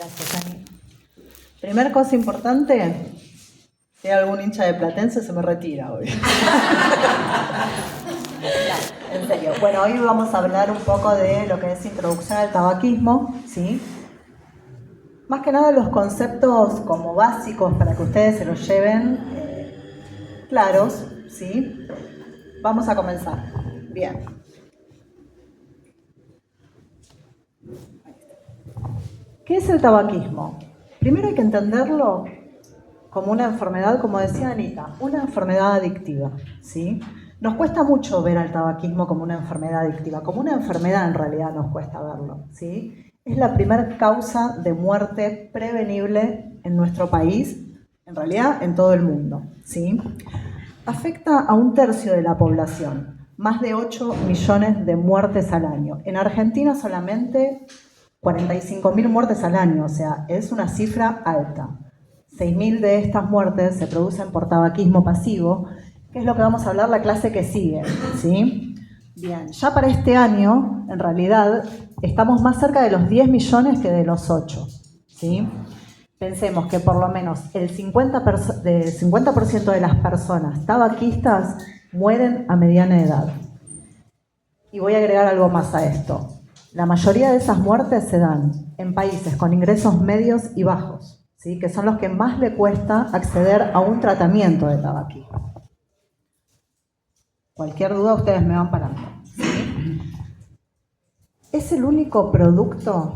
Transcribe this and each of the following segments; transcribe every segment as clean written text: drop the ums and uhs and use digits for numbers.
Gracias, Ani. Primer cosa importante, si hay algún hincha de Platense se me retira hoy. No, en serio. Bueno, hoy vamos a hablar un poco de lo que es introducción al tabaquismo, ¿sí? Más que nada los conceptos como básicos para que ustedes se los lleven claros, ¿sí? Vamos a comenzar. Bien. ¿Qué es el tabaquismo? Primero hay que entenderlo como una enfermedad, como decía Anita, una enfermedad adictiva, ¿sí? Nos cuesta mucho ver al tabaquismo como una enfermedad adictiva, como una enfermedad en realidad nos cuesta verlo, ¿sí? Es la primera causa de muerte prevenible en nuestro país, en realidad en todo el mundo, ¿sí? Afecta a 1/3 de la población, más de 8 millones de muertes al año. En Argentina solamente 45.000 muertes al año, o sea, es una cifra alta. 6.000 de estas muertes se producen por tabaquismo pasivo, que es lo que vamos a hablar la clase que sigue, ¿sí? Bien, ya para este año, en realidad, estamos más cerca de los 10 millones que de los 8, ¿sí? Pensemos que por lo menos el 50% de las personas tabaquistas mueren a mediana edad. Y voy a agregar algo más a esto. La mayoría de esas muertes se dan en países con ingresos medios y bajos, ¿sí? Que son los que más le cuesta acceder a un tratamiento de tabaquismo. Cualquier duda ustedes me van parando, ¿sí? Es el único producto,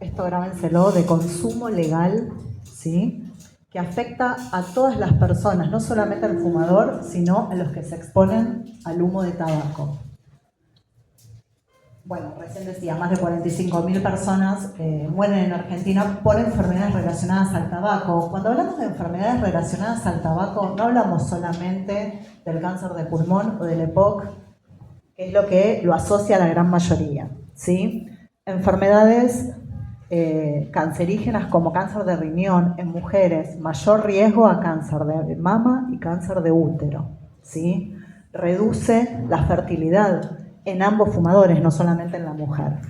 esto grábenselo, de consumo legal, ¿sí? Que afecta a todas las personas, no solamente al fumador, sino a los que se exponen al humo de tabaco. Bueno, recién decía, más de 45.000 personas mueren en Argentina por enfermedades relacionadas al tabaco. Cuando hablamos de enfermedades relacionadas al tabaco, no hablamos solamente del cáncer de pulmón o del EPOC, que es lo que lo asocia a la gran mayoría, ¿sí? Enfermedades cancerígenas como cáncer de riñón en mujeres, mayor riesgo a cáncer de mama y cáncer de útero, ¿sí? Reduce la fertilidad en ambos fumadores, no solamente en la mujer.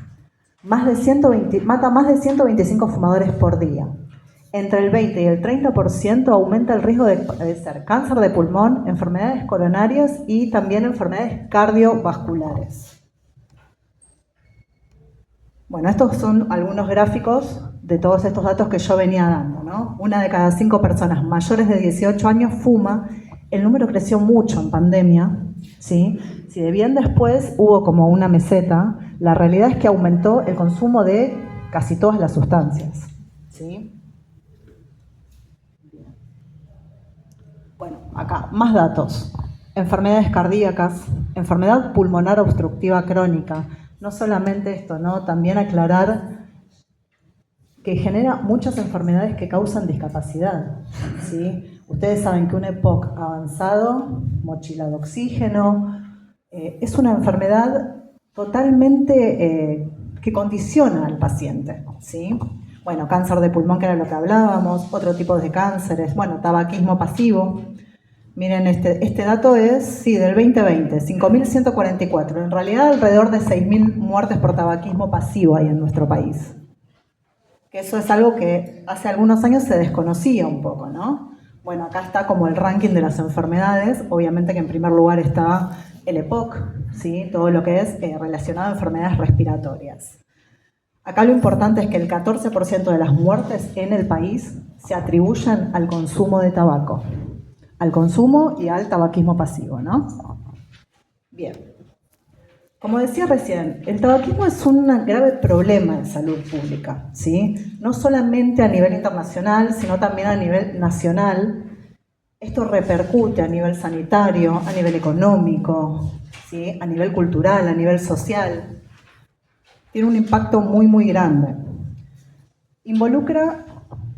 Mata más de 125 fumadores por día. Entre el 20 y el 30% aumenta el riesgo de padecer cáncer de pulmón, enfermedades coronarias y también enfermedades cardiovasculares. Bueno, estos son algunos gráficos de todos estos datos que yo venía dando, ¿no? 1 de cada 5 personas mayores de 18 años fuma. El número creció mucho en pandemia, ¿sí? Si de bien después hubo como una meseta, la realidad es que aumentó el consumo de casi todas las sustancias, ¿sí? Bueno, acá, más datos. Enfermedades cardíacas, enfermedad pulmonar obstructiva crónica. No solamente esto, ¿no? También aclarar que genera muchas enfermedades que causan discapacidad, ¿sí? Ustedes saben que un EPOC avanzado, mochila de oxígeno, es una enfermedad totalmente que condiciona al paciente, ¿sí? Bueno, cáncer de pulmón, que era lo que hablábamos, otro tipo de cánceres, bueno, tabaquismo pasivo. Miren, este dato es, sí, del 2020, 5.144. En realidad, alrededor de 6.000 muertes por tabaquismo pasivo hay en nuestro país. Que eso es algo que hace algunos años se desconocía un poco, ¿no? Bueno, acá está como el ranking de las enfermedades. Obviamente que en primer lugar está el EPOC, ¿sí? Todo lo que es relacionado a enfermedades respiratorias. Acá lo importante es que el 14% de las muertes en el país se atribuyen al consumo de tabaco. Al consumo y al tabaquismo pasivo, ¿no? Bien. Como decía recién, el tabaquismo es un grave problema de salud pública, ¿sí? No solamente a nivel internacional, sino también a nivel nacional. Esto repercute a nivel sanitario, a nivel económico, ¿sí? A nivel cultural, a nivel social. Tiene un impacto muy, muy grande. Involucra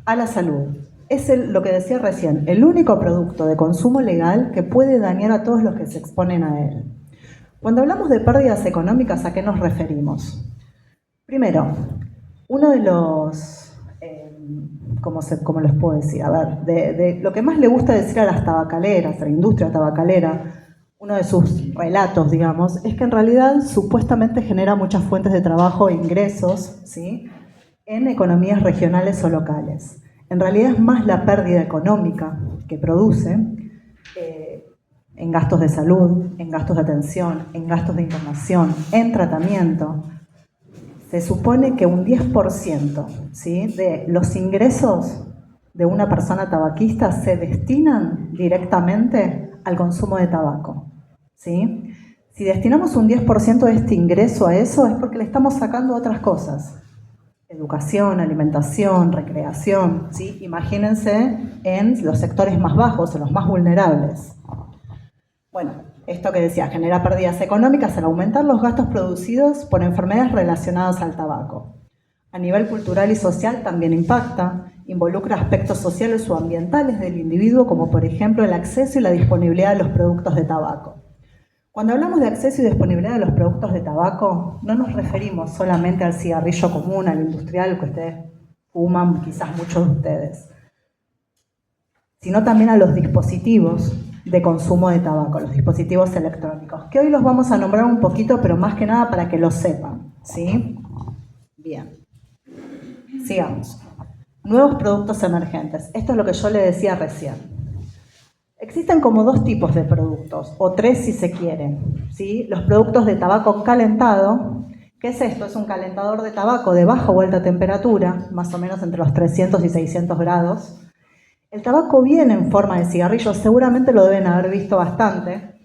a la salud. Es lo que decía recién, el único producto de consumo legal que puede dañar a todos los que se exponen a él. Cuando hablamos de pérdidas económicas, ¿a qué nos referimos? Primero, uno de los, ¿cómo les puedo decir? A ver, de lo que más le gusta decir a las tabacaleras, a la industria tabacalera, uno de sus relatos, digamos, es que en realidad supuestamente genera muchas fuentes de trabajo e ingresos, ¿sí? en economías regionales o locales. En realidad es más la pérdida económica que produce en gastos de salud, en gastos de atención, en gastos de internación, en tratamiento. Se supone que un 10%, ¿sí?, de los ingresos de una persona tabaquista se destinan directamente al consumo de tabaco, ¿sí? Si destinamos un 10% de este ingreso a eso es porque le estamos sacando otras cosas. Educación, alimentación, recreación, ¿sí? Imagínense en los sectores más bajos, en los más vulnerables. Bueno, esto que decía, genera pérdidas económicas al aumentar los gastos producidos por enfermedades relacionadas al tabaco. A nivel cultural y social también impacta, involucra aspectos sociales o ambientales del individuo, como por ejemplo el acceso y la disponibilidad de los productos de tabaco. Cuando hablamos de acceso y disponibilidad de los productos de tabaco, no nos referimos solamente al cigarrillo común, al industrial que ustedes fuman, quizás muchos de ustedes, sino también a los dispositivos de consumo de tabaco, los dispositivos electrónicos, que hoy los vamos a nombrar un poquito, pero más que nada para que lo sepan, ¿sí? Bien. Sigamos. Nuevos productos emergentes. Esto es lo que yo le decía recién. Existen como dos tipos de productos, o tres si se quieren, ¿sí? Los productos de tabaco calentado. ¿Qué es esto? Es un calentador de tabaco de baja o alta temperatura, más o menos entre los 300 y 600 grados. El tabaco viene en forma de cigarrillo, seguramente lo deben haber visto bastante,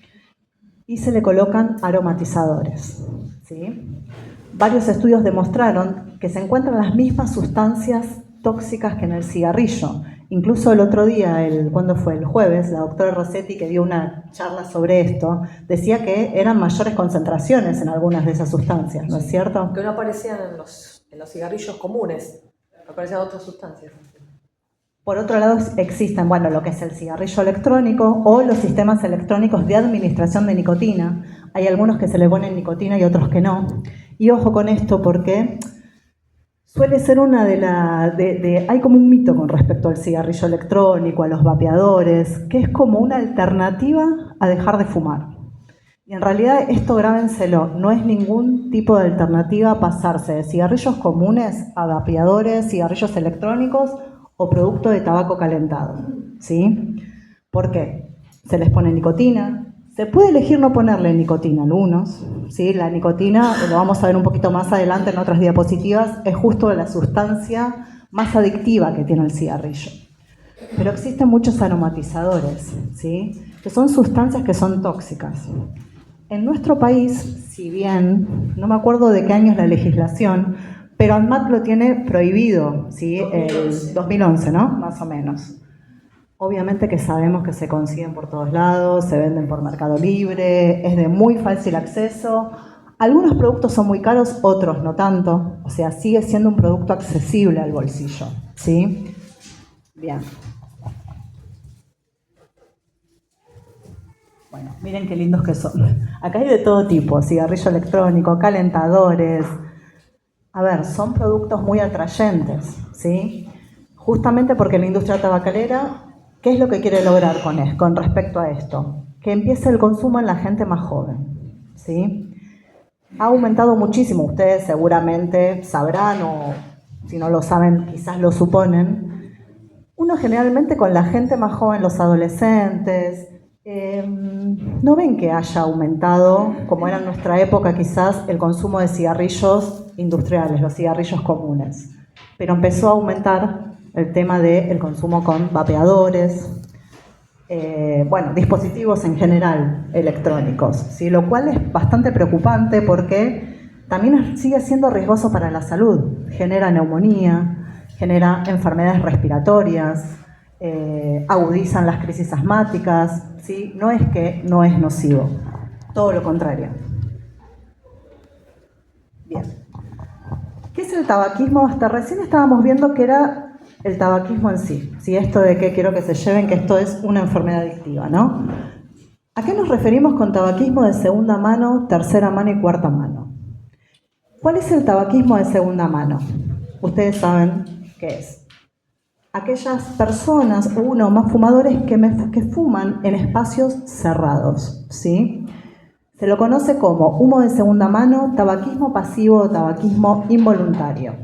y se le colocan aromatizadores, ¿sí? Varios estudios demostraron que se encuentran las mismas sustancias tóxicas que en el cigarrillo. Incluso el otro día, ¿cuándo fue? El jueves, la doctora Rossetti, que dio una charla sobre esto, decía que eran mayores concentraciones en algunas de esas sustancias, ¿no es cierto? Que no aparecían en los cigarrillos comunes, aparecían otras sustancias. Por otro lado, existen, bueno, lo que es el cigarrillo electrónico o los sistemas electrónicos de administración de nicotina. Hay algunos que se le ponen nicotina y otros que no. Y ojo con esto porque suele ser una hay como un mito con respecto al cigarrillo electrónico, a los vapeadores, que es como una alternativa a dejar de fumar. Y en realidad esto grábenselo, no es ningún tipo de alternativa a pasarse de cigarrillos comunes a vapeadores, cigarrillos electrónicos o producto de tabaco calentado, ¿sí? ¿Por qué? Se les pone nicotina. Se puede elegir no ponerle nicotina a algunos, ¿sí? La nicotina, lo vamos a ver un poquito más adelante en otras diapositivas, es justo la sustancia más adictiva que tiene el cigarrillo. Pero existen muchos aromatizadores, ¿sí?, que son sustancias que son tóxicas. En nuestro país, si bien, no me acuerdo de qué año es la legislación, pero ANMAT lo tiene prohibido, ¿sí? 2011, ¿no? Más o menos. Obviamente que sabemos que se consiguen por todos lados, se venden por Mercado Libre, es de muy fácil acceso. Algunos productos son muy caros, otros no tanto. O sea, sigue siendo un producto accesible al bolsillo, ¿sí? Bien. Bueno, miren qué lindos que son. Acá hay de todo tipo, cigarrillo electrónico, calentadores. A ver, son productos muy atrayentes, ¿sí? Justamente porque la industria tabacalera, ¿qué es lo que quiere lograr con respecto a esto? Que empiece el consumo en la gente más joven, ¿sí? Ha aumentado muchísimo, ustedes seguramente sabrán o si no lo saben quizás lo suponen. Uno generalmente con la gente más joven, los adolescentes, no ven que haya aumentado, como era en nuestra época quizás, el consumo de cigarrillos industriales, los cigarrillos comunes. Pero empezó a aumentar el tema del consumo con vapeadores, bueno, dispositivos en general electrónicos, ¿sí? Lo cual es bastante preocupante porque también sigue siendo riesgoso para la salud. Genera neumonía, genera enfermedades respiratorias, agudizan las crisis asmáticas, ¿sí? No es que no es nocivo, todo lo contrario. Bien. ¿Qué es el tabaquismo? Hasta recién estábamos viendo que era el tabaquismo en sí, ¿sí? Esto de que quiero que se lleven, que esto es una enfermedad adictiva, ¿no? ¿A qué nos referimos con tabaquismo de segunda mano, tercera mano y cuarta mano? ¿Cuál es el tabaquismo de segunda mano? Ustedes saben qué es. Aquellas personas, uno o más fumadores que fuman en espacios cerrados, ¿sí? Se lo conoce como humo de segunda mano, tabaquismo pasivo o tabaquismo involuntario.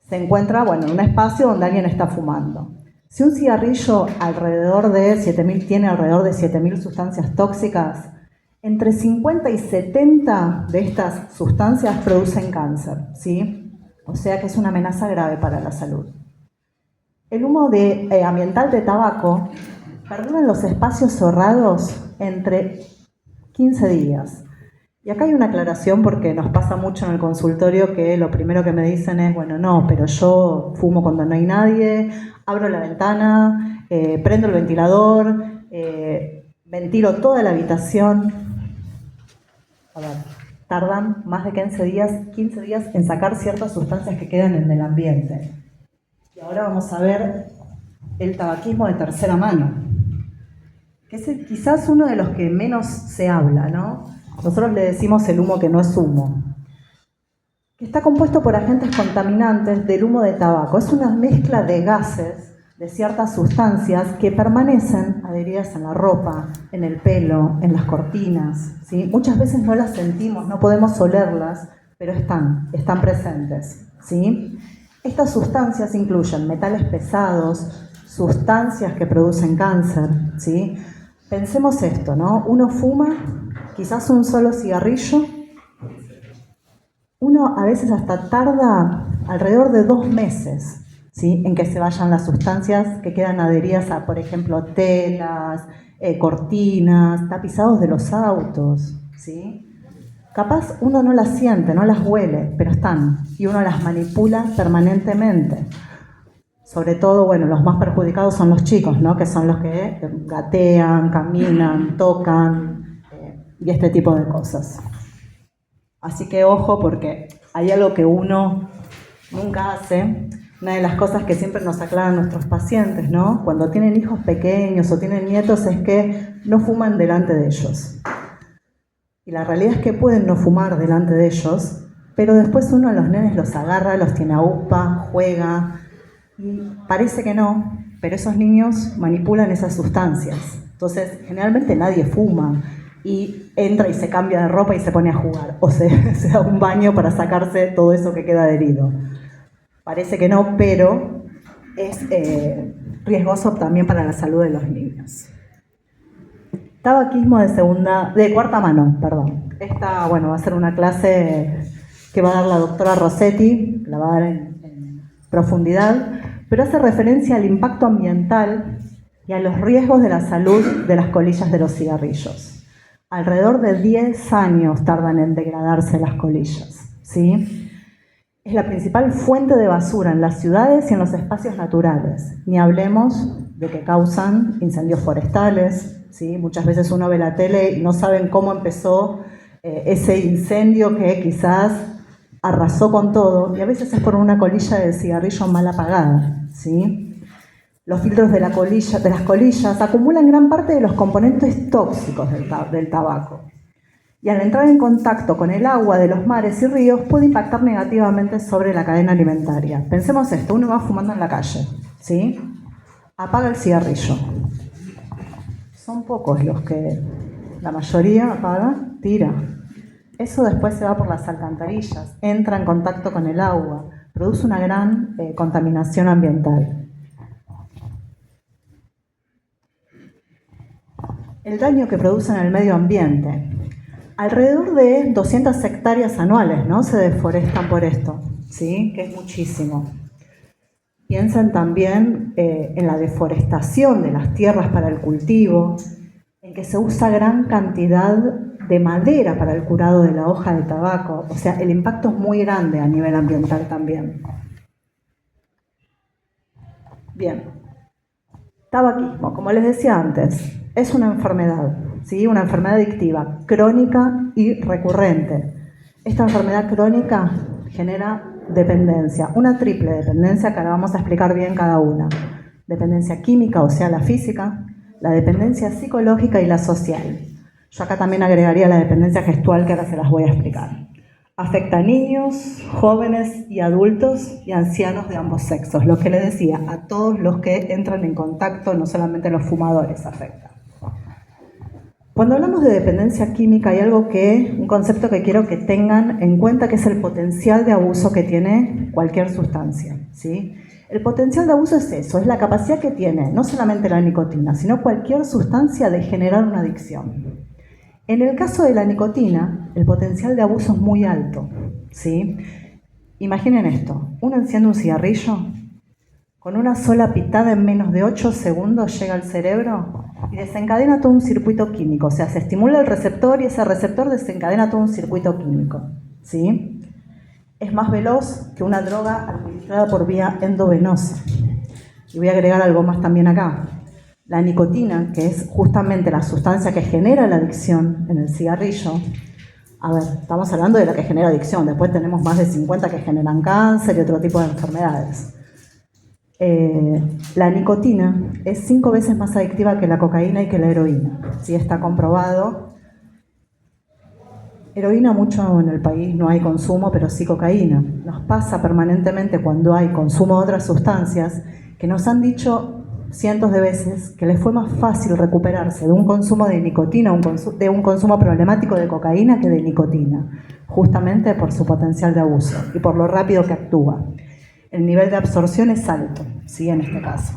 se encuentra, bueno, en un espacio donde alguien está fumando. Si un cigarrillo tiene alrededor de 7.000 sustancias tóxicas, entre 50 y 70 de estas sustancias producen cáncer, ¿sí? O sea que es una amenaza grave para la salud. El humo ambiental de tabaco perdura en los espacios cerrados entre 15 días. Y acá hay una aclaración porque nos pasa mucho en el consultorio que lo primero que me dicen es, bueno, no, pero yo fumo cuando no hay nadie, abro la ventana, prendo el ventilador, ventilo toda la habitación. A ver, tardan más de 15 días en sacar ciertas sustancias que quedan en el ambiente. Y ahora vamos a ver el tabaquismo de tercera mano, que es quizás uno de los que menos se habla, ¿no? Nosotros le decimos el humo que no es humo, que está compuesto por agentes contaminantes del humo de tabaco. Es una mezcla de gases, de ciertas sustancias que permanecen adheridas en la ropa, en el pelo, en las cortinas, ¿sí? Muchas veces no las sentimos, no podemos olerlas, pero están presentes, ¿sí? Estas sustancias incluyen metales pesados, sustancias que producen cáncer, ¿sí? Pensemos esto, ¿no? Uno fuma quizás un solo cigarrillo, uno a veces hasta tarda alrededor de 2 meses, ¿sí? En que se vayan las sustancias que quedan adheridas a, por ejemplo, telas, cortinas, tapizados de los autos, ¿sí? Capaz uno no las siente, no las huele, pero están, y uno las manipula permanentemente. Sobre todo, bueno, los más perjudicados son los chicos, ¿no? Que son los que gatean, caminan, tocan, y este tipo de cosas. Así que ojo, porque hay algo que uno nunca hace. Una de las cosas que siempre nos aclaran nuestros pacientes, ¿no? Cuando tienen hijos pequeños o tienen nietos, es que no fuman delante de ellos. Y la realidad es que pueden no fumar delante de ellos, pero después uno a los nenes los agarra, los tiene a upa, juega, y parece que no, pero esos niños manipulan esas sustancias. Entonces, generalmente nadie fuma y entra y se cambia de ropa y se pone a jugar, o se da un baño para sacarse todo eso que queda adherido. Parece que no, pero es riesgoso también para la salud de los niños. Tabaquismo de cuarta mano, perdón. Esta, bueno, va a ser una clase que va a dar la doctora Rossetti, la va a dar en profundidad, pero hace referencia al impacto ambiental y a los riesgos de la salud de las colillas de los cigarrillos. Alrededor de 10 años tardan en degradarse las colillas, ¿sí? Es la principal fuente de basura en las ciudades y en los espacios naturales. Ni hablemos de que causan incendios forestales, ¿sí? Muchas veces uno ve la tele y no saben cómo empezó ese incendio que quizás arrasó con todo, y a veces es por una colilla de cigarrillo mal apagada, ¿sí? Los filtros de las colillas acumulan gran parte de los componentes tóxicos del tabaco. Y al entrar en contacto con el agua de los mares y ríos puede impactar negativamente sobre la cadena alimentaria. Pensemos esto, uno va fumando en la calle, ¿sí? Apaga el cigarrillo. Son pocos los que, la mayoría apaga, tira. Eso después se va por las alcantarillas, entra en contacto con el agua, produce una gran contaminación ambiental. El daño que produce en el medio ambiente. Alrededor de 200 hectáreas anuales, ¿no? Se deforestan por esto, ¿sí? Que es muchísimo. Piensen también en la deforestación de las tierras para el cultivo, en que se usa gran cantidad de madera para el curado de la hoja de tabaco. O sea, el impacto es muy grande a nivel ambiental también. Bien. Tabaquismo, como les decía antes, es una enfermedad, ¿sí? Una enfermedad adictiva, crónica y recurrente. Esta enfermedad crónica genera dependencia, una triple dependencia que ahora vamos a explicar bien cada una. Dependencia química, o sea, la física, la dependencia psicológica y la social. Yo acá también agregaría la dependencia gestual, que ahora se las voy a explicar. Afecta a niños, jóvenes y adultos y ancianos de ambos sexos. Lo que les decía, a todos los que entran en contacto, no solamente los fumadores afecta. Cuando hablamos de dependencia química hay un concepto que quiero que tengan en cuenta, que es el potencial de abuso que tiene cualquier sustancia, ¿sí? El potencial de abuso es eso, es la capacidad que tiene no solamente la nicotina, sino cualquier sustancia de generar una adicción. En el caso de la nicotina, el potencial de abuso es muy alto, ¿sí? Imaginen esto, uno enciende un cigarrillo, con una sola pitada en menos de 8 segundos llega al cerebro y desencadena todo un circuito químico. O sea, se estimula el receptor y ese receptor desencadena todo un circuito químico, ¿sí? Es más veloz que una droga administrada por vía endovenosa. Y voy a agregar algo más también acá. La nicotina, que es justamente la sustancia que genera la adicción en el cigarrillo. A ver, estamos hablando de la que genera adicción. Después tenemos más de 50 que generan cáncer y otro tipo de enfermedades. La nicotina es 5 veces más adictiva que la cocaína y que la heroína. Sí, está comprobado. Heroína mucho en el país no hay consumo, pero sí cocaína. Nos pasa permanentemente cuando hay consumo de otras sustancias que nos han dicho cientos de veces que les fue más fácil recuperarse de un consumo de nicotina, de un consumo problemático de cocaína que de nicotina, justamente por su potencial de abuso y por lo rápido que actúa. El nivel de absorción es alto, ¿sí? En este caso.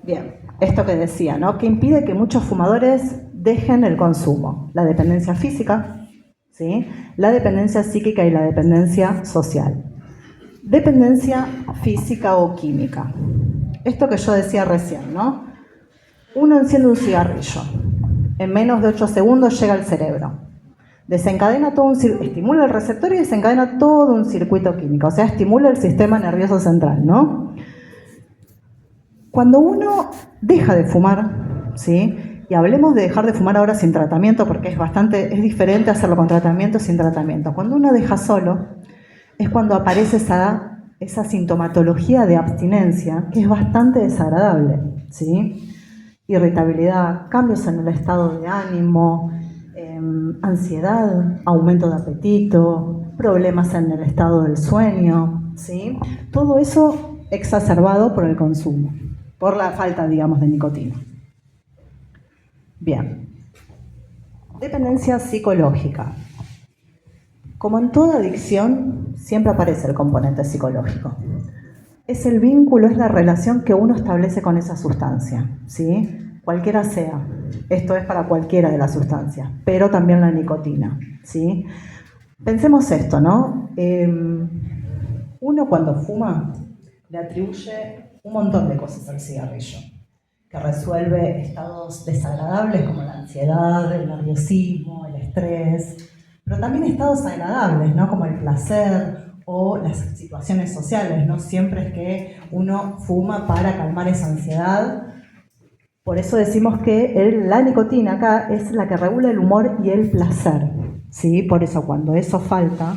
Bien, esto que decía, ¿no? Que impide que muchos fumadores dejen el consumo. La dependencia física, ¿sí? La dependencia psíquica y la dependencia social. Dependencia física o química. Esto que yo decía recién, ¿no? Uno enciende un cigarrillo. En menos de 8 segundos llega al cerebro. Desencadena todo estimula el receptor y desencadena todo un circuito químico, o sea, estimula el sistema nervioso central, ¿no? Cuando uno deja de fumar, ¿sí? Y hablemos de dejar de fumar ahora sin tratamiento, porque es diferente hacerlo con tratamiento sin tratamiento. Cuando uno deja solo, es cuando aparece esa sintomatología de abstinencia, que es bastante desagradable, ¿sí? Irritabilidad, cambios en el estado de ánimo, ansiedad, aumento de apetito, problemas en el estado del sueño, ¿sí? Todo eso exacerbado por el consumo, por la falta, digamos, de nicotina. Bien. Dependencia psicológica. Como en toda adicción, siempre aparece el componente psicológico. Es el vínculo, es la relación que uno establece con esa sustancia, ¿sí? Cualquiera sea. Esto es para cualquiera de las sustancias, pero también la nicotina, ¿sí? Pensemos esto, ¿no? Uno cuando fuma le atribuye un montón de cosas al cigarrillo, que resuelve estados desagradables como la ansiedad, el nerviosismo, el estrés, pero también estados agradables, ¿no? Como el placer o las situaciones sociales. No siempre es que uno fuma para calmar esa ansiedad. Por eso decimos que la nicotina acá es la que regula el humor y el placer, ¿sí? Por eso cuando eso falta,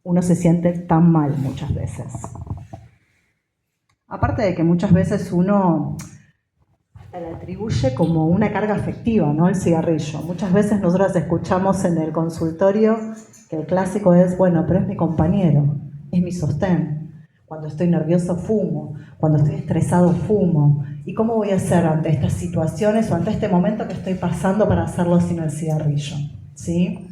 uno se siente tan mal muchas veces. Aparte de que muchas veces uno le atribuye como una carga afectiva, ¿no? El cigarrillo. Muchas veces nosotros escuchamos en el consultorio que el clásico es, bueno, pero es mi compañero, es mi sostén. Cuando estoy nervioso fumo, cuando estoy estresado fumo. ¿Y cómo voy a hacer ante estas situaciones o ante este momento que estoy pasando para hacerlo sin el cigarrillo? ¿Sí?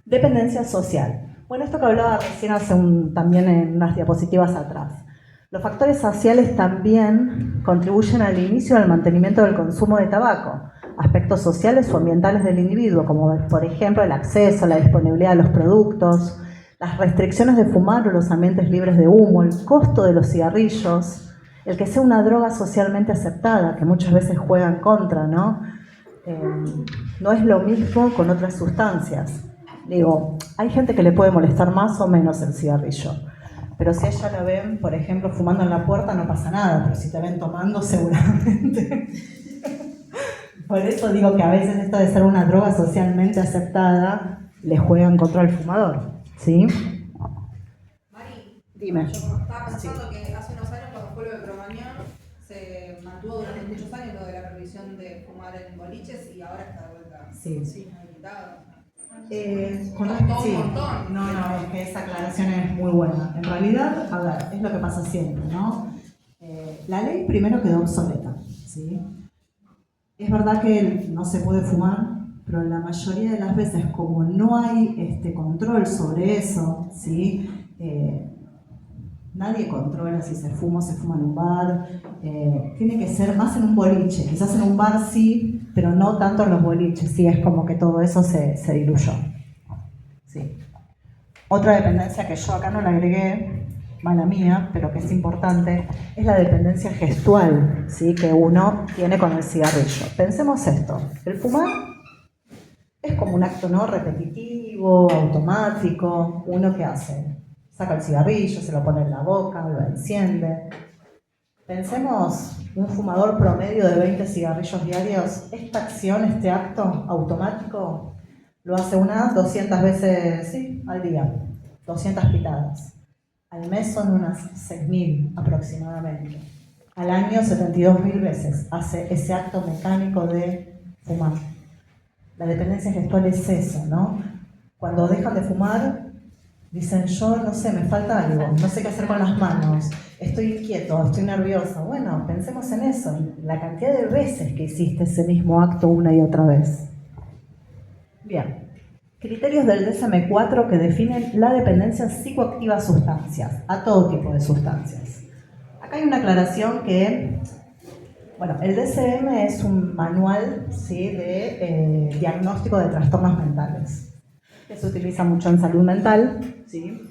Dependencia social. Bueno, esto que hablaba recién también en unas diapositivas atrás. Los factores sociales también contribuyen al inicio y al mantenimiento del consumo de tabaco. Aspectos sociales o ambientales del individuo, como por ejemplo el acceso, la disponibilidad de los productos, las restricciones de fumar o los ambientes libres de humo, el costo de los cigarrillos, el que sea una droga socialmente aceptada, que muchas veces juega en contra, ¿no? No es lo mismo con otras sustancias. Digo, hay gente que le puede molestar más o menos el cigarrillo, pero si a ella la ven, por ejemplo, fumando en la puerta no pasa nada, pero si te ven tomando seguramente. Por eso digo que a veces esto de ser una droga socialmente aceptada le juega en contra al fumador, ¿sí? Mari, Dime. Yo estaba pensando que hace unos años cuando fue lo de Cromañón se mantuvo durante muchos años lo de la prohibición de fumar en boliches y ahora está de vuelta habilitado. Sí, no, es que esa aclaración es muy buena. En realidad, a ver, es lo que pasa siempre, ¿no? La ley primero quedó obsoleta, ¿sí? Es verdad que no se puede fumar, pero la mayoría de las veces, como no hay control sobre eso, ¿sí? Nadie controla si se fuma o se fuma en un bar. Tiene que ser más en un boliche. Quizás en un bar sí, pero no tanto en los boliches. Sí, es como que todo eso se diluyó. Sí. Otra dependencia que yo acá no la agregué, mala mía, pero que es importante, es la dependencia gestual, ¿sí? Que uno tiene con el cigarrillo. Pensemos esto, el fumar es como un acto, ¿no? Repetitivo, automático. ¿Uno qué hace? Saca el cigarrillo, se lo pone en la boca, lo enciende. Pensemos un fumador promedio de 20 cigarrillos diarios. Esta acción, este acto automático, lo hace unas 200 veces, sí, al día. 200 pitadas. Al mes son unas 6.000 aproximadamente. Al año 72.000 veces hace ese acto mecánico de fumar. La dependencia gestual es eso, ¿no? Cuando dejan de fumar, dicen, yo no sé, me falta algo, no sé qué hacer con las manos, estoy inquieto, estoy nervioso. Bueno, pensemos en eso, en la cantidad de veces que hiciste ese mismo acto una y otra vez. Bien, criterios del DSM-4 que definen la dependencia psicoactiva a sustancias, a todo tipo de sustancias. Acá hay una aclaración que, bueno, el DSM es un manual, ¿sí?, de diagnóstico de trastornos mentales, que se utiliza mucho en salud mental, ¿sí?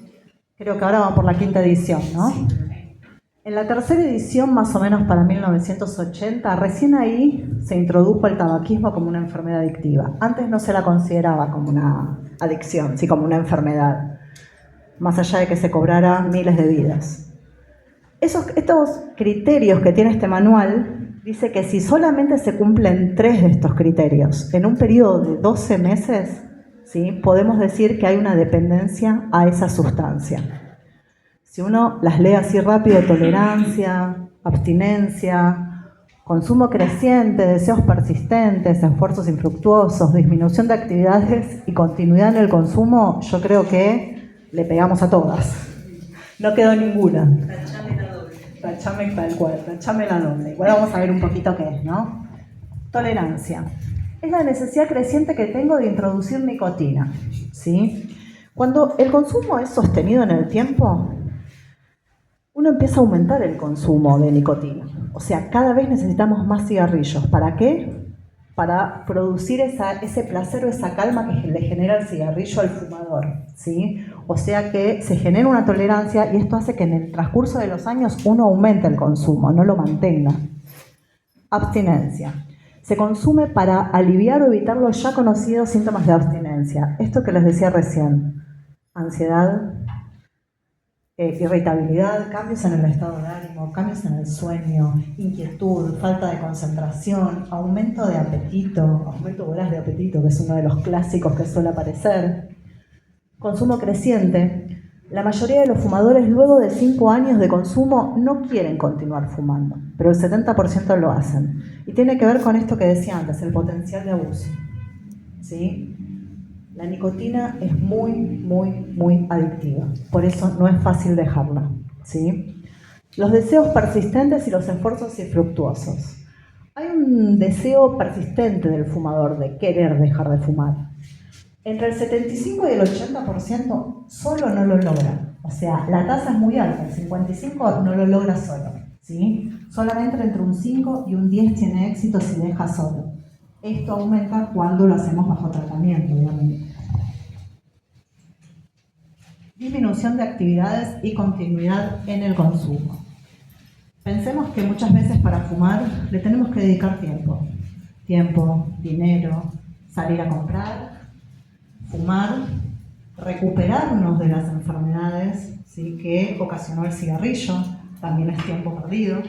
Creo que ahora va por la 5ª edición, ¿no? En la 3ª edición, más o menos para 1980, recién ahí se introdujo el tabaquismo como una enfermedad adictiva. Antes no se la consideraba como una adicción, sí, como una enfermedad, más allá de que se cobrara miles de vidas. Estos criterios que tiene este manual, dice que si solamente se cumplen 3 de estos criterios en un periodo de 12 meses, ¿sí?, podemos decir que hay una dependencia a esa sustancia. Si uno las lee así rápido, tolerancia, abstinencia, consumo creciente, deseos persistentes, esfuerzos infructuosos, disminución de actividades y continuidad en el consumo, yo creo que le pegamos a todas. No quedó ninguna. Tachame la doble. Tachame tal cual, tachame la doble. Igual vamos a ver un poquito qué es, ¿no? Tolerancia. Es la necesidad creciente que tengo de introducir nicotina, ¿sí? Cuando el consumo es sostenido en el tiempo, uno empieza a aumentar el consumo de nicotina. O sea, cada vez necesitamos más cigarrillos. ¿Para qué? Para producir ese placer o esa calma que le genera el cigarrillo al fumador, ¿sí? O sea que se genera una tolerancia y esto hace que en el transcurso de los años uno aumente el consumo, no lo mantenga. Abstinencia. Se consume para aliviar o evitar los ya conocidos síntomas de abstinencia. Esto que les decía recién. Ansiedad, irritabilidad, cambios en el estado de ánimo, cambios en el sueño, inquietud, falta de concentración, aumento de apetito, aumento voraz de apetito, que es uno de los clásicos que suele aparecer, consumo creciente. La mayoría de los fumadores luego de 5 años de consumo no quieren continuar fumando, pero el 70% lo hacen. Y tiene que ver con esto que decía antes, el potencial de abuso, ¿sí? La nicotina es muy, muy, muy adictiva. Por eso no es fácil dejarla, ¿sí? Los deseos persistentes y los esfuerzos infructuosos. Hay un deseo persistente del fumador de querer dejar de fumar. Entre el 75 y el 80% solo no lo logra. O sea, la tasa es muy alta, el 55% no lo logra solo, ¿sí? Solamente entre un 5 y un 10 tiene éxito si deja solo. Esto aumenta cuando lo hacemos bajo tratamiento, obviamente. Disminución de actividades y continuidad en el consumo. Pensemos que muchas veces para fumar le tenemos que dedicar tiempo. Tiempo, dinero, salir a comprar, fumar, recuperarnos de las enfermedades, ¿sí?, que ocasionó el cigarrillo, también es tiempo perdido.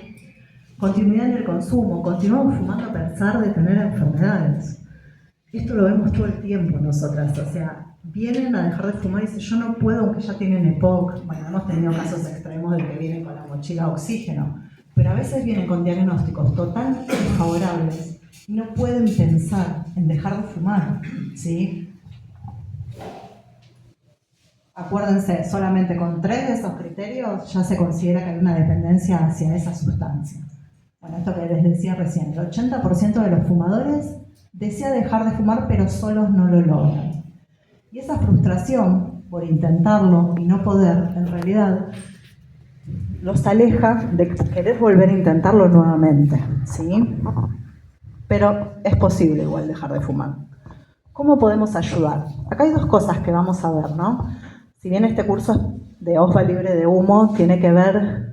Continuidad en el consumo, continuamos fumando a pesar de tener enfermedades. Esto lo vemos todo el tiempo nosotras, o sea, vienen a dejar de fumar y dicen, yo no puedo, aunque ya tienen EPOC. Bueno, hemos tenido casos extremos de que vienen con la mochila de oxígeno, pero a veces vienen con diagnósticos totalmente desfavorables y no pueden pensar en dejar de fumar, ¿sí? Acuérdense, solamente con 3 de esos criterios ya se considera que hay una dependencia hacia esa sustancia, Bueno, esto que les decía recién, el 80% de los fumadores desea dejar de fumar, pero solos no lo logran. Y esa frustración por intentarlo y no poder, en realidad, los aleja de querer volver a intentarlo nuevamente, ¿sí? Pero es posible igual dejar de fumar. ¿Cómo podemos ayudar? Acá hay dos cosas que vamos a ver, ¿no? Si bien este curso de OSVA libre de humo tiene que ver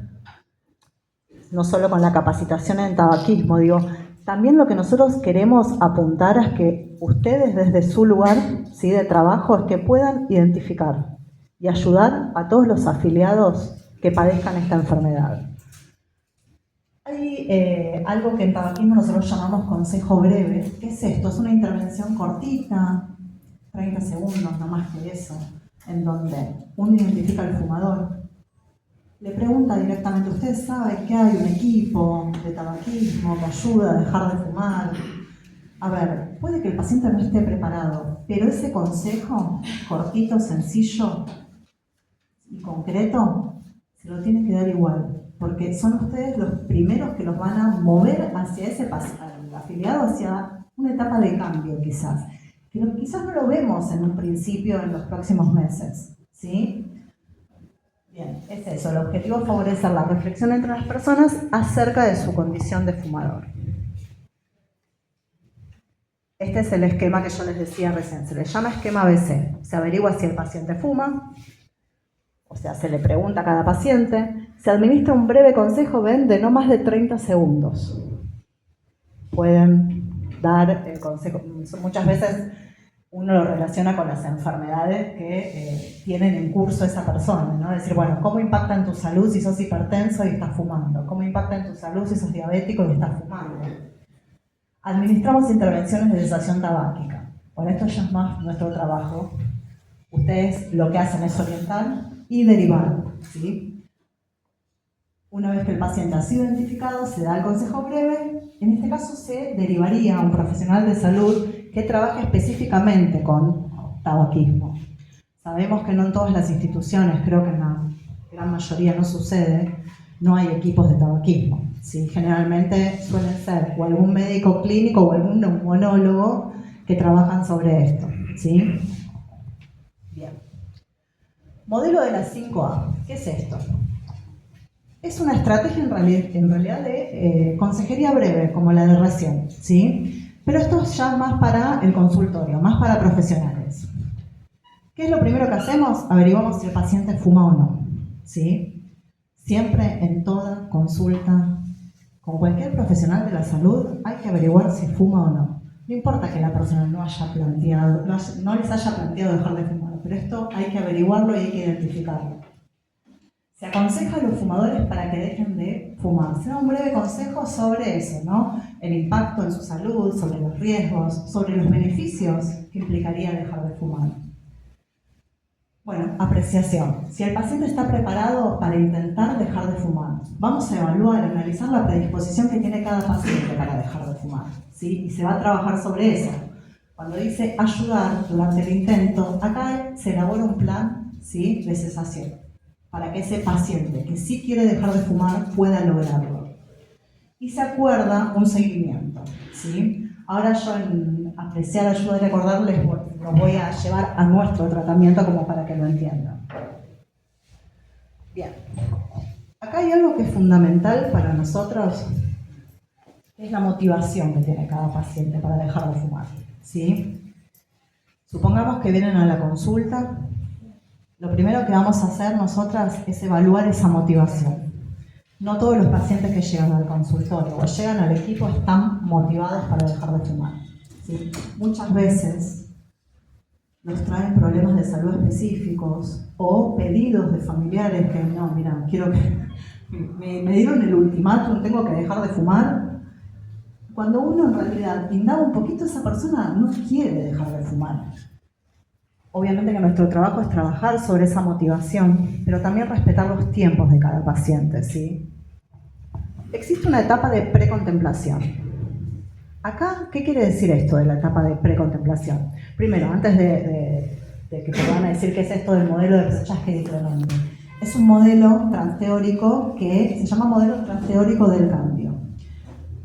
no solo con la capacitación en tabaquismo, digo, también lo que nosotros queremos apuntar es que ustedes desde su lugar, ¿sí?, de trabajo, es que puedan identificar y ayudar a todos los afiliados que padezcan esta enfermedad. Hay algo que en tabaquismo nosotros llamamos consejo breve. ¿Qué es esto? Es una intervención cortita, 30 segundos, no más que eso, en donde uno identifica al fumador, le pregunta directamente, ¿usted sabe que hay un equipo de tabaquismo que ayuda a dejar de fumar? A ver, puede que el paciente no esté preparado, pero ese consejo cortito, sencillo y concreto se lo tiene que dar igual, porque son ustedes los primeros que los van a mover hacia ese afiliado, hacia una etapa de cambio quizás, que quizás no lo vemos en un principio en los próximos meses, ¿sí? Bien, es eso, el objetivo es favorecer la reflexión entre las personas acerca de su condición de fumador. Este es el esquema que yo les decía recién, se le llama esquema ABC. Se averigua si el paciente fuma, o sea, se le pregunta a cada paciente, se administra un breve consejo, ven, de no más de 30 segundos. Pueden dar el consejo, muchas veces uno lo relaciona con las enfermedades que tienen en curso esa persona, ¿no? Decir, bueno, ¿cómo impacta en tu salud si sos hipertenso y estás fumando? ¿Cómo impacta en tu salud si sos diabético y estás fumando? Administramos intervenciones de cesación tabáquica. Bueno, esto ya es más nuestro trabajo. Ustedes lo que hacen es orientar y derivar, ¿sí? Una vez que el paciente ha sido identificado, se da el consejo breve. En este caso se derivaría a un profesional de salud que trabaje específicamente con tabaquismo. Sabemos que no en todas las instituciones, creo que en la gran mayoría no sucede, no hay equipos de tabaquismo, ¿sí? Generalmente suelen ser o algún médico clínico o algún neumonólogo que trabajan sobre esto, ¿sí? Bien. Modelo de las 5A. ¿Qué es esto? Es una estrategia en realidad de consejería breve, como la de recién, ¿sí? Pero esto es ya más para el consultorio, más para profesionales. ¿Qué es lo primero que hacemos? Averiguamos si el paciente fuma o no, ¿sí? Siempre en toda consulta con cualquier profesional de la salud hay que averiguar si fuma o no. No importa que la persona no les haya planteado dejar de fumar, pero esto hay que averiguarlo y hay que identificarlo. Se aconseja a los fumadores para que dejen de fumar. Se da un breve consejo sobre eso, ¿no? El impacto en su salud, sobre los riesgos, sobre los beneficios que implicaría dejar de fumar. Bueno, apreciación. Si el paciente está preparado para intentar dejar de fumar, vamos a evaluar, analizar la predisposición que tiene cada paciente para dejar de fumar, ¿sí? Y se va a trabajar sobre eso. Cuando dice ayudar durante el intento, acá se elabora un plan, ¿sí?, de cesación, para que ese paciente que sí quiere dejar de fumar pueda lograrlo. Y se acuerda un seguimiento, ¿sí? Ahora yo en apreciar, ayudar y recordar los voy a llevar a nuestro tratamiento como para que lo entiendan. Bien. Acá hay algo que es fundamental para nosotros, es la motivación que tiene cada paciente para dejar de fumar, ¿sí? Supongamos que vienen a la consulta. Lo primero que vamos a hacer nosotras es evaluar esa motivación. No todos los pacientes que llegan al consultorio o llegan al equipo están motivados para dejar de fumar, ¿sí? Muchas veces nos traen problemas de salud específicos o pedidos de familiares que no, mira, quiero que me dieron el ultimátum, tengo que dejar de fumar. Cuando uno en realidad indaga un poquito, esa persona no quiere dejar de fumar. Obviamente que nuestro trabajo es trabajar sobre esa motivación, pero también respetar los tiempos de cada paciente, ¿sí? Existe una etapa de precontemplación. Acá, ¿qué quiere decir esto de la etapa de precontemplación? Primero, antes de que te van a decir qué es esto del modelo de Prochaska y Cronondi, es un modelo transteórico que se llama modelo transteórico del cambio.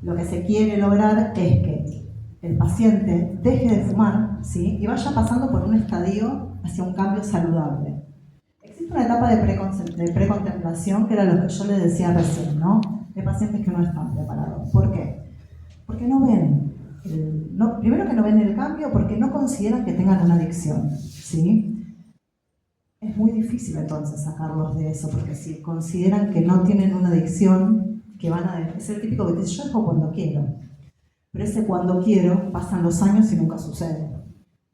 Lo que se quiere lograr es que el paciente deje de fumar, ¿sí? Y vaya pasando por un estadio hacia un cambio saludable. Existe una etapa de precontemplación, que era lo que yo les decía recién, ¿no? De pacientes que no están preparados. ¿Por qué? Porque no ven, primero que no ven el cambio, porque no consideran que tengan una adicción, ¿sí? Es muy difícil entonces sacarlos de eso, porque si consideran que no tienen una adicción, que van a... Es el típico que te dice, yo dejo cuando quiero. Pero ese cuando quiero, pasan los años y nunca sucede.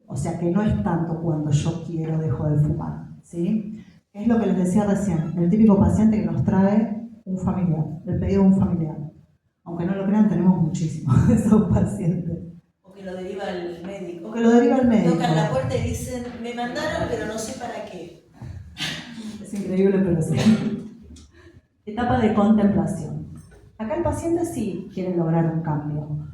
O sea que no es tanto cuando yo quiero dejo de fumar, ¿sí? Es lo que les decía recién, el típico paciente que nos trae un familiar, el pedido de un familiar. Aunque no lo crean, tenemos muchísimos de esos pacientes. O que lo deriva el médico. O que lo deriva el médico. Tocan la puerta y dicen, me mandaron pero no sé para qué. Es increíble, pero sí. Etapa de contemplación. Acá el paciente sí quiere lograr un cambio,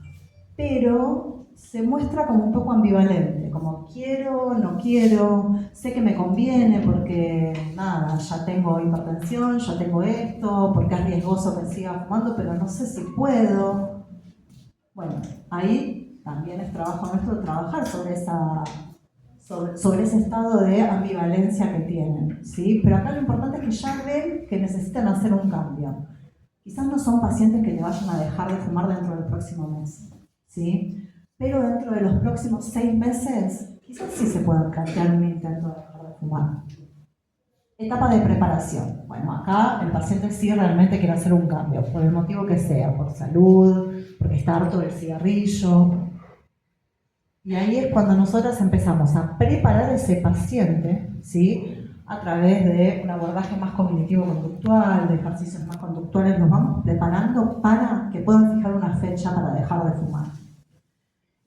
pero se muestra como un poco ambivalente, como quiero, no quiero, sé que me conviene porque nada, ya tengo hipertensión, ya tengo esto, porque es riesgoso que siga fumando, pero no sé si puedo. Bueno, ahí también es trabajo nuestro trabajar sobre ese estado de ambivalencia que tienen, ¿sí? Pero acá lo importante es que ya ven que necesitan hacer un cambio. Quizás no son pacientes que le vayan a dejar de fumar dentro del próximo mes, ¿sí? Pero dentro de los próximos 6 meses, quizás sí se pueda plantear un intento de dejar de fumar. Etapa de preparación. Bueno, acá el paciente sí realmente quiere hacer un cambio, por el motivo que sea, por salud, porque está harto del cigarrillo. Y ahí es cuando nosotros empezamos a preparar a ese paciente, ¿sí? A través de un abordaje más cognitivo-conductual, de ejercicios más conductuales, nos vamos preparando para que puedan fijar una fecha para dejar de fumar.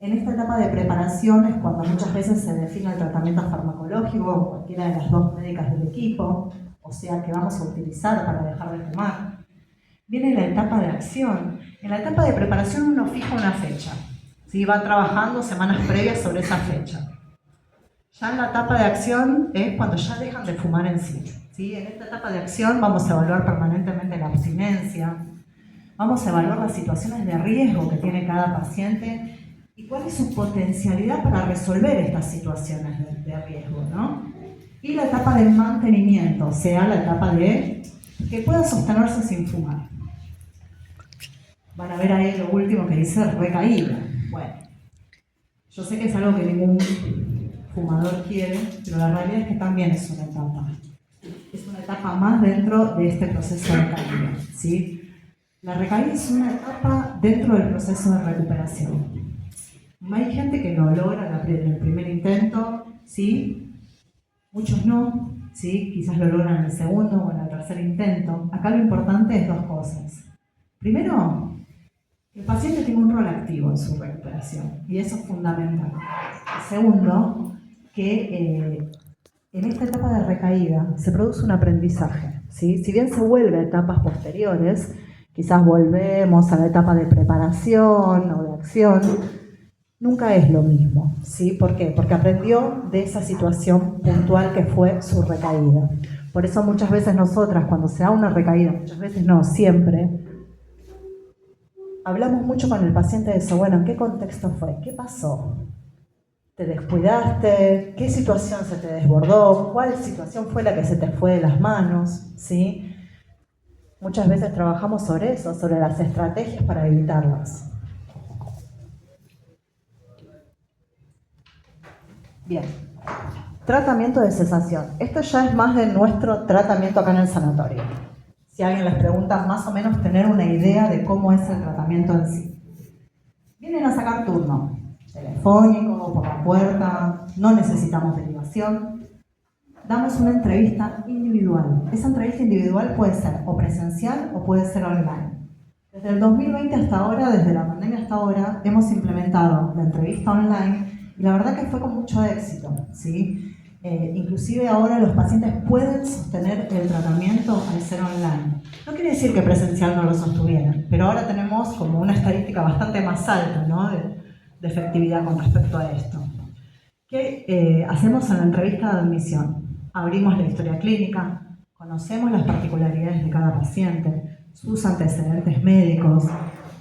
En esta etapa de preparación es cuando muchas veces se define el tratamiento farmacológico o cualquiera de las 2 médicas del equipo, o sea, que vamos a utilizar para dejar de fumar. Viene la etapa de acción. En la etapa de preparación uno fija una fecha, ¿sí? Va trabajando semanas previas sobre esa fecha. Ya en la etapa de acción es cuando ya dejan de fumar en sí, ¿sí? En esta etapa de acción vamos a evaluar permanentemente la abstinencia, vamos a evaluar las situaciones de riesgo que tiene cada paciente y cuál es su potencialidad para resolver estas situaciones de riesgo, ¿no? Y la etapa de mantenimiento, o sea, la etapa de que pueda sostenerse sin fumar. Van a ver ahí lo último que dice recaída. Bueno, yo sé que es algo que ningún fumador quiere, pero la realidad es que también es una etapa. Es una etapa más dentro de este proceso de cambio, ¿sí? La recaída es una etapa dentro del proceso de recuperación. Hay gente que lo logra en el primer intento, ¿sí? Muchos no, ¿sí? Quizás lo logran en el segundo o en el tercer intento. Acá lo importante es 2 cosas. Primero, el paciente tiene un rol activo en su recuperación y eso es fundamental. Segundo, que en esta etapa de recaída se produce un aprendizaje, ¿sí? Si bien se vuelve a etapas posteriores, quizás volvemos a la etapa de preparación o de acción, nunca es lo mismo, ¿sí? ¿Por qué? Porque aprendió de esa situación puntual que fue su recaída. Por eso muchas veces nosotras, cuando se da una recaída, muchas veces no, siempre, hablamos mucho con el paciente de eso. Bueno, ¿en qué contexto fue? ¿Qué pasó? ¿Te descuidaste? ¿Qué situación se te desbordó? ¿Cuál situación fue la que se te fue de las manos? ¿Sí? Muchas veces trabajamos sobre eso, sobre las estrategias para evitarlas. Bien, tratamiento de cesación. Esto ya es más de nuestro tratamiento acá en el sanatorio. Si alguien les pregunta, más o menos tener una idea de cómo es el tratamiento en sí. Vienen a sacar turno, telefónico, por la puerta, no necesitamos derivación. Damos una entrevista individual. Esa entrevista individual puede ser o presencial o puede ser online. Desde el 2020 hasta ahora, desde la pandemia hasta ahora, hemos implementado la entrevista online. Y la verdad que fue con mucho éxito, ¿sí? Inclusive ahora los pacientes pueden sostener el tratamiento al ser online. No quiere decir que presencial no lo sostuvieran, pero ahora tenemos como una estadística bastante más alta, ¿no? de efectividad con respecto a esto. ¿Qué hacemos en la entrevista de admisión? Abrimos la historia clínica, conocemos las particularidades de cada paciente, sus antecedentes médicos,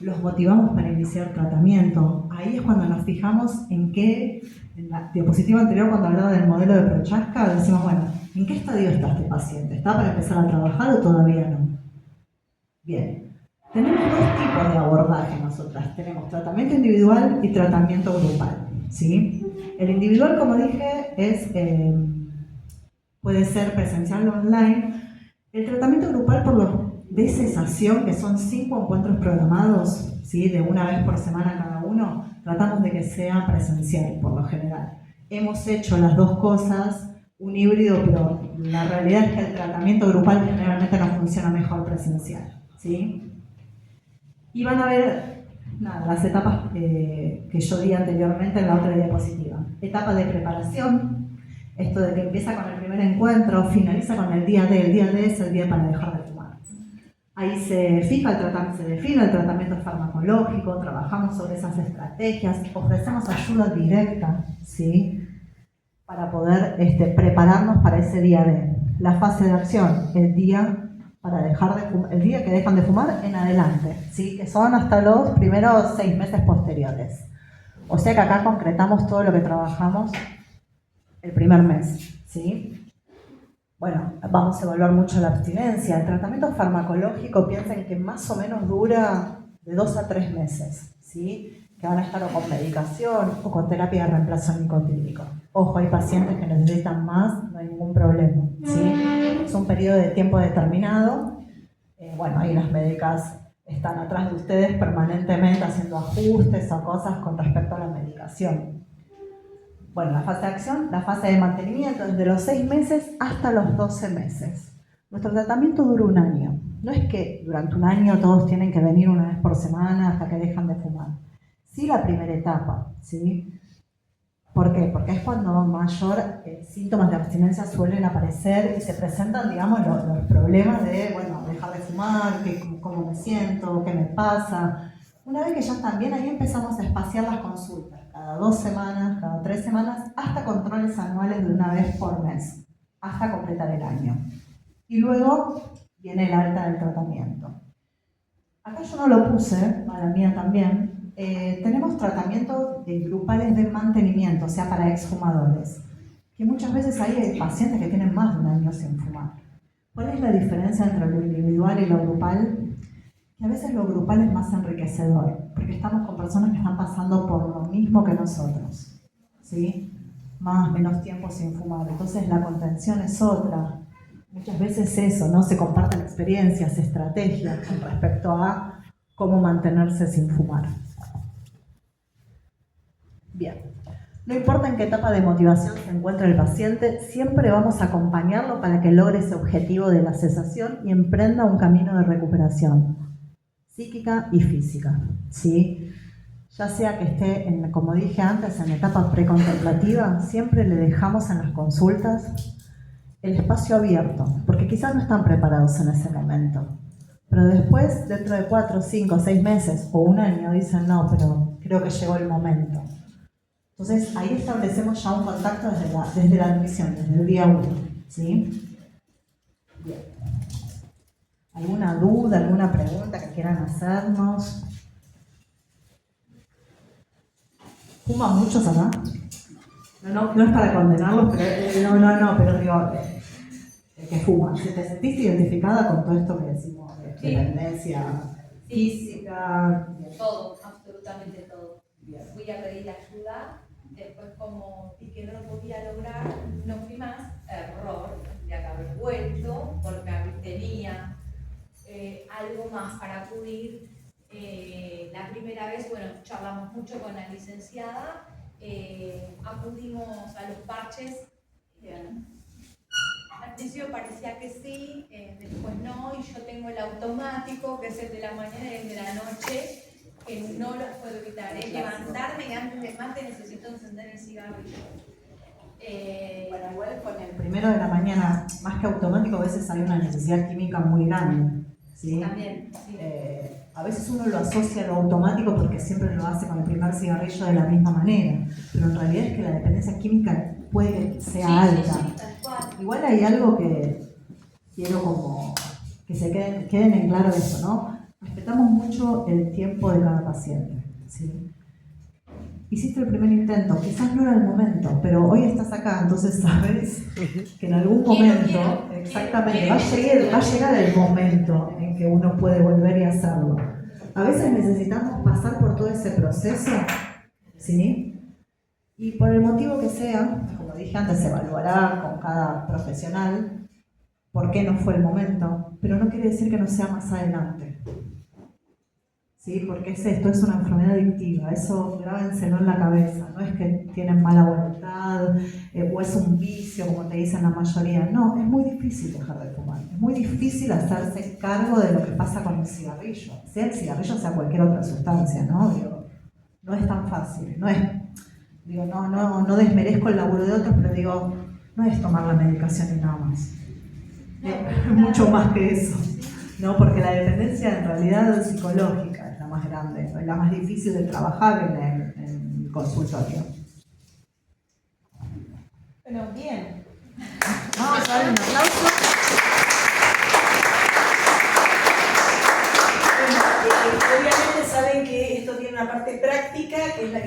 los motivamos para iniciar tratamiento. Ahí es cuando nos fijamos en qué, en la diapositiva anterior cuando hablaba del modelo de Prochaska, decimos, bueno, ¿en qué estadio está este paciente? ¿Está para empezar a trabajar o todavía no? Bien, tenemos dos tipos de abordaje nosotras. Tenemos tratamiento individual y tratamiento grupal, ¿sí? El individual, como dije, puede ser presencial o online. El tratamiento grupal, por lo de cesación, que son 5 encuentros programados, ¿sí? De una vez por semana cada uno, tratamos de que sea presencial, por lo general. Hemos hecho las dos cosas, un híbrido, pero la realidad es que el tratamiento grupal generalmente nos funciona mejor presencial, ¿sí? Y van a ver las etapas que yo di anteriormente en la otra diapositiva. Etapa de preparación, esto de que empieza con el primer encuentro, finaliza con el día D. El día D es el día para dejar de fumar. Ahí se define el tratamiento farmacológico, trabajamos sobre esas estrategias, ofrecemos ayuda directa, ¿sí? Para poder prepararnos para ese día D. La fase de acción, el día el día que dejan de fumar en adelante, ¿sí? Que son hasta los primeros 6 meses posteriores. O sea que acá concretamos todo lo que trabajamos el primer mes, ¿sí? Bueno, vamos a evaluar mucho la abstinencia. El tratamiento farmacológico, piensen que más o menos dura de 2 a 3 meses, ¿sí? Que van a estar o con medicación o con terapia de reemplazo nicotínico. Ojo, hay pacientes que necesitan más, no hay ningún problema, ¿sí? Es un periodo de tiempo determinado. Bueno, ahí las médicas están atrás de ustedes permanentemente haciendo ajustes o cosas con respecto a la medicación. Bueno, la fase de acción, la fase de mantenimiento, desde los 6 meses hasta los 12 meses. Nuestro tratamiento dura 1 año. No es que durante 1 año todos tienen que venir una vez por semana hasta que dejan de fumar. Sí, la primera etapa, ¿sí? ¿Por qué? Porque es cuando mayor síntomas de abstinencia suelen aparecer y se presentan, digamos, los problemas de, bueno, dejar de fumar, cómo me siento, qué me pasa. Una vez que ya están bien, ahí empezamos a espaciar las consultas, cada 2 semanas, cada 3 semanas, hasta controles anuales de 1 vez por mes, hasta completar el año. Y luego viene el alta del tratamiento. Acá yo no lo puse, mala mía también. Tenemos tratamientos grupales de mantenimiento, o sea, para exfumadores, que muchas veces hay pacientes que tienen más de 1 año sin fumar. ¿Cuál es la diferencia entre lo individual y lo grupal? Que a veces lo grupal es más enriquecedor, porque estamos con personas que están pasando por lo mismo que nosotros, ¿sí? Menos tiempo sin fumar, entonces la contención es otra. Muchas veces eso, ¿no? Se comparten experiencias, estrategias con respecto a cómo mantenerse sin fumar. Bien, no importa en qué etapa de motivación se encuentre el paciente, siempre vamos a acompañarlo para que logre ese objetivo de la cesación y emprenda un camino de recuperación psíquica y física, ¿sí? Ya sea que esté, como dije antes, en etapa precontemplativa, siempre le dejamos en las consultas el espacio abierto, porque quizás no están preparados en ese momento. Pero después, dentro de 4, 5, 6 meses o 1 año, dicen, no, pero creo que llegó el momento. Entonces, ahí establecemos ya un contacto desde la admisión, desde el día 1, ¿sí? Bien. ¿Alguna duda, alguna pregunta que quieran hacernos? ¿Fuman muchos acá? No es para condenarlos, pero pero digo, que fuman. ¿Te sentiste identificada con todo esto que decimos de dependencia física? Todo, absolutamente todo. Fui a pedir ayuda, después como vi que no lo podía lograr, no fui más, error, tendría que haber vuelto, porque tenía algo más para acudir. La primera vez, bueno, charlamos mucho con la licenciada, acudimos a los parches. Al principio parecía que sí, después no, y yo tengo el automático, que es el de la mañana y el de la noche, que no lo puedo evitar. Levantarme y antes del mate necesito encender el cigarrillo. Bueno, igual con el primero de la mañana, más que automático, a veces hay una necesidad química muy grande, ¿sí? También, sí. A veces uno lo asocia a lo automático porque siempre lo hace con el primer cigarrillo de la misma manera, pero en realidad es que la dependencia química puede que sea alta. Sí, tal cual. Igual hay algo que quiero como que se queden en claro eso, ¿no? respetamos mucho el tiempo de cada paciente, ¿sí? Hiciste el primer intento, quizás no era el momento, pero hoy estás acá, entonces sabes que en algún momento, exactamente, va a llegar el momento en que uno puede volver y hacerlo. A veces necesitamos pasar por todo ese proceso, ¿sí? Y por el motivo que sea, como dije antes, se evaluará con cada profesional por qué no fue el momento, pero no quiere decir que no sea más adelante. ¿Sí? Porque es esto, es una enfermedad adictiva, eso grábenselo en la cabeza, no es que tienen mala voluntad o es un vicio, como te dicen la mayoría, no, es muy difícil dejar de fumar, es muy difícil hacerse cargo de lo que pasa con el cigarrillo, sea el cigarrillo, sea cualquier otra sustancia, ¿no? Digo, no es tan fácil, no desmerezco el laburo de otros, pero digo, no es tomar la medicación y nada más, es mucho más que eso. No, porque la dependencia en realidad es psicológica, es la más grande, es la más difícil de trabajar en el consultorio. Bueno, bien. Vamos a dar un aplauso. Obviamente saben que esto tiene una parte práctica, que es la que